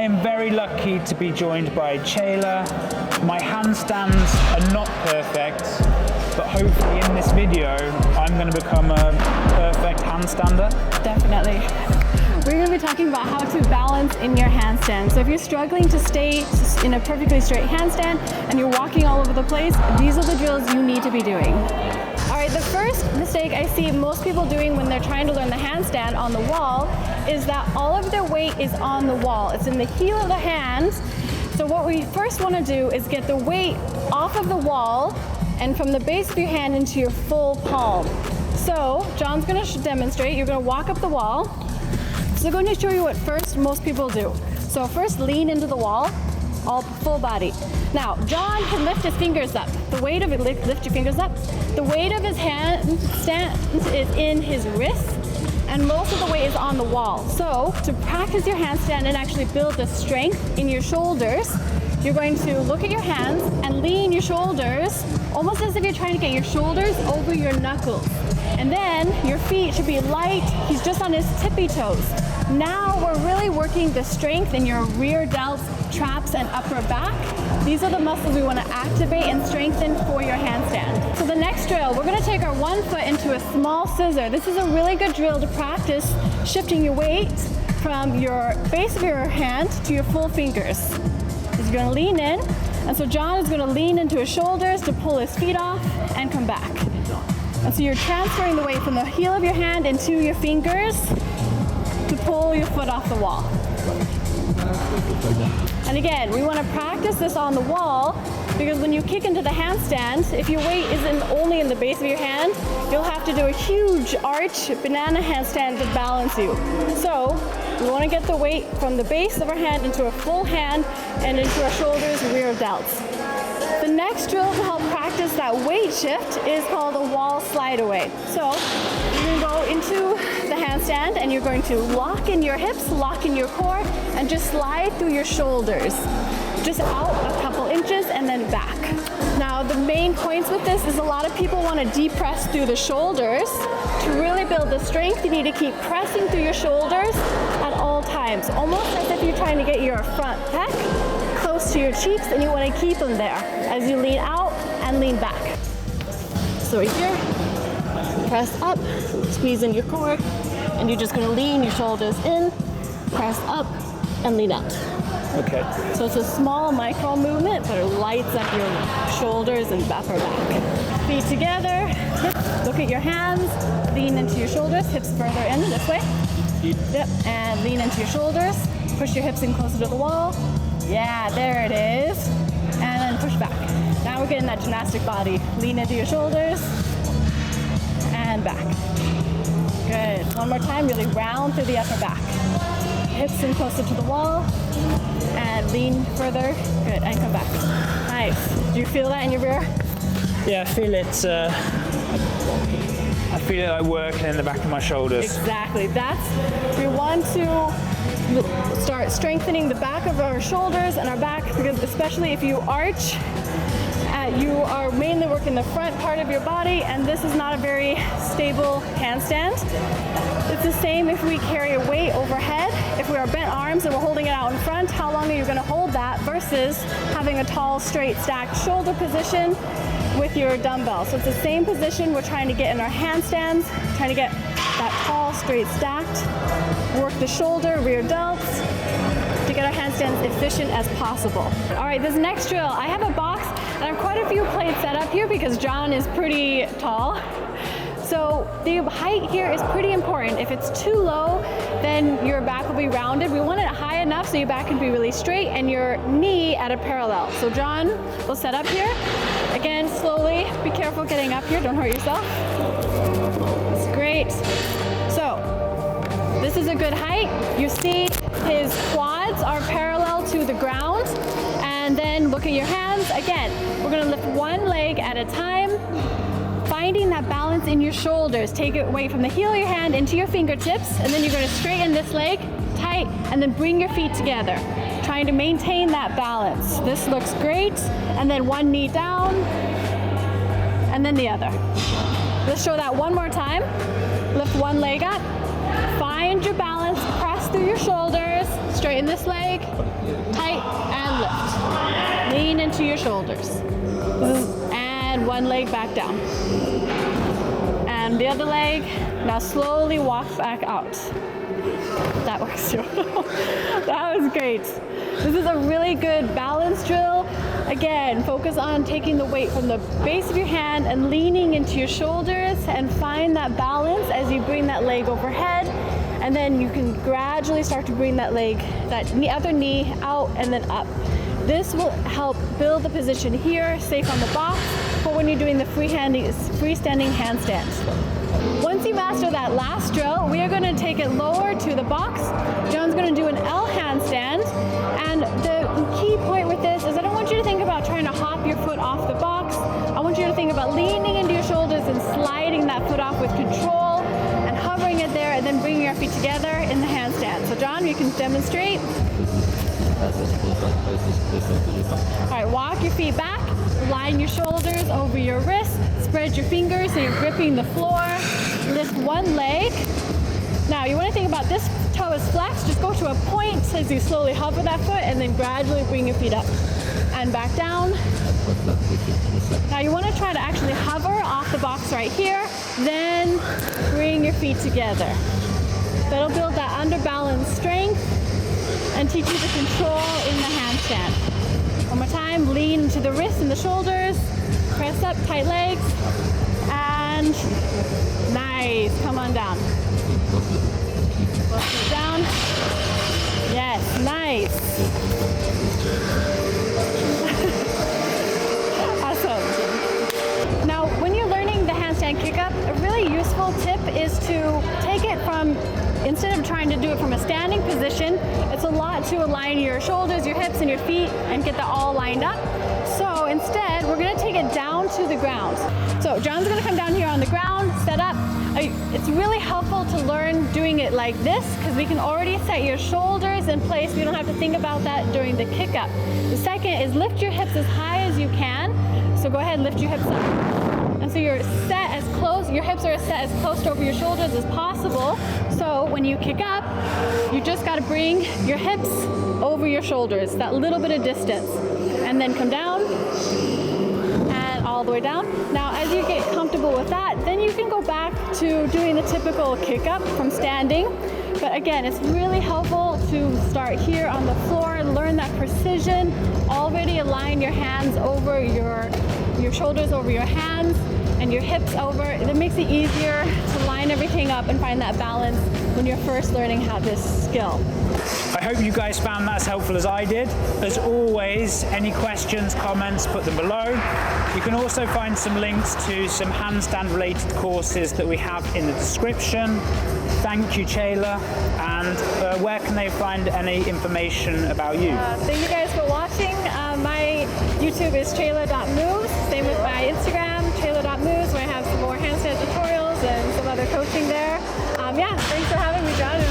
am very lucky to be joined by Chayla. My handstands are not perfect, but hopefully in this video, I'm going to become a perfect handstander. Definitely. We're going to be talking about how to balance in your handstand. So if you're struggling to stay in a perfectly straight handstand and you're walking all over the place, these are the drills you need to be doing. All right, the first mistake I see most people doing when they're trying to learn the handstand on the wall is that all of their weight is on the wall. It's in the heel of the hand. So what we first want to do is get the weight off of the wall and from the base of your hand into your full palm. So John's going to demonstrate. You're going to walk up the wall. So I'm going to show you what first most people do. So first lean into the wall, all full body. Now John can lift his fingers up. The weight of it, lift your fingers up. The weight of his hand is in his wrist and most of the weight is on the wall. So to practice your handstand and actually build the strength in your shoulders, you're going to look at your hands and lean your shoulders almost as if you're trying to get your shoulders over your knuckles. And then your feet should be light. He's just on his tippy toes. Now we're really working the strength in your rear delts, traps, and upper back. These are the muscles we want to activate and strengthen for your handstand. So the next drill, we're going to take our one foot into a small scissor. This is a really good drill to practice shifting your weight from your base of your hand to your full fingers. So you're going to lean in, and so John is going to lean into his shoulders to pull his feet off and come back. And so you're transferring the weight from the heel of your hand into your fingers to pull your foot off the wall. And again, we want to practice this on the wall because when you kick into the handstand, if your weight isn't only in the base of your hand, you'll have to do a huge arch banana handstand to balance you. So we want to get the weight from the base of our hand into a full hand and into our shoulders, rear delts. The next drill to help practice that weight shift is called a wall slide away. So you're going to go into the handstand and you're going to lock in your hips, lock in your core, and just slide through your shoulders. Just out a couple inches and then back. Now the main points with this is a lot of people want to depress through the shoulders. To really build the strength, you need to keep pressing through your shoulders at all times, almost as if you're trying to get your front pec close to your cheeks and you want to keep them there as you lean out and lean back. So right here, press up, squeeze in your core, and you're just going to lean your shoulders in, press up, and lean out. Okay. So it's a small micro movement, but it lights up your shoulders and upper back. Feet together, look at your hands, lean into your shoulders, hips further in this way. Yep, and lean into your shoulders, push your hips in closer to the wall. Yeah, there it is. And then push back. Now we're getting that gymnastic body. Lean into your shoulders and back. Good. One more time, really round through the upper back. Hips in closer to the wall and lean further. Good, and come back. Nice. Do you feel that in your rear? Yeah, I feel it. I feel it like working in the back of my shoulders. Exactly. We want to start strengthening the back of our shoulders and our back, because especially if you arch, you are mainly working the front part of your body, and this is not a very stable handstand. It's the same if we carry a weight overhead. If we are bent arms and we're holding it out in front, how long are you going to hold that versus having a tall, straight, stacked shoulder position with your dumbbell? So it's the same position we're trying to get in our handstands, trying to get that tall, straight, stacked, work the shoulder, rear delts, to get our handstands efficient as possible. All right, this next drill, I have a box and I have quite a few plates set up here because John is pretty tall. So the height here is pretty important. If it's too low, then your back will be rounded. We want it high enough so your back can be really straight and your knee at a parallel. So John will set up here. Again, slowly, be careful getting up here, don't hurt yourself. That's great. So this is a good height. You see his quads are parallel to the ground. And then look at your hands. Again, we're gonna lift one leg at a time, finding that balance in your shoulders. Take it away from the heel of your hand into your fingertips, and then you're gonna straighten this leg tight, and then bring your feet together, trying to maintain that balance. This looks great. And then one knee down, and then the other. Let's show that one more time. Lift one leg up, find your balance, press through your shoulders, straighten this leg, tight and lift. Lean into your shoulders. And one leg back down. And the other leg, now slowly walk back out. That works too. That was great. This is a really good balance drill. Again, focus on taking the weight from the base of your hand and leaning into your shoulders, and find that balance as you bring that leg overhead. And then you can gradually start to bring that leg, that other knee out and then up. This will help build the position here, safe on the box, for when you're doing the freestanding handstand. Once you master that last drill, we are going to take it lower to the box. John's going to do an L handstand. And the key point with this is I don't want you to think about trying to hop your foot off the box. I want you to think about leaning into your shoulders and sliding that foot off with control and hovering it there, and then bringing your feet together in the handstand. So John, you can demonstrate. All right, walk your feet back, line your shoulders over your wrists, spread your fingers so you're gripping the floor, lift one leg. Now you want to think about this toe is flexed, just go to a point as you slowly hover that foot, and then gradually bring your feet up and back down. Now you want to try to actually hover off the box right here, then bring your feet together. That'll build that underbalance strength and teach you the control in the handstand. One more time, lean into the wrists and the shoulders, press up, tight legs, and nice, come on down. Lift it down, yes, nice. Awesome. Now, when you're learning the handstand kick up, a really useful tip is to take it from, instead of trying to do it from a standing position, it's a lot to align your shoulders, your hips, and your feet and get that all lined up. So instead, we're gonna take it down to the ground. So John's gonna come down here on the ground, set up. It's really helpful to learn doing it like this because we can already set your shoulders in place. We don't have to think about that during the kick up. The second is lift your hips as high as you can. So go ahead and lift your hips up. And so you're set as close, your hips are set as close to over your shoulders as possible. So when you kick up, you just gotta bring your hips over your shoulders, that little bit of distance. And then come down and all the way down. Now, as you get comfortable with that, then you can go back to doing the typical kick up from standing. But again, it's really helpful to start here on the floor and learn that precision. Already align your hands over your shoulders over your hands and your hips over. It makes it easier to line everything up and find that balance when you're first learning how this skill. I hope you guys found that as helpful as I did. As always, any questions, comments, put them below. You can also find some links to some handstand related courses that we have in the description. Thank you, Chayla. And where can they find any information about you? Thank you guys for watching. My YouTube is chayla.moves. Same with my Instagram, chayla.moves, where I have some more handstand tutorials and some other coaching there. Yeah, thanks for having me, John.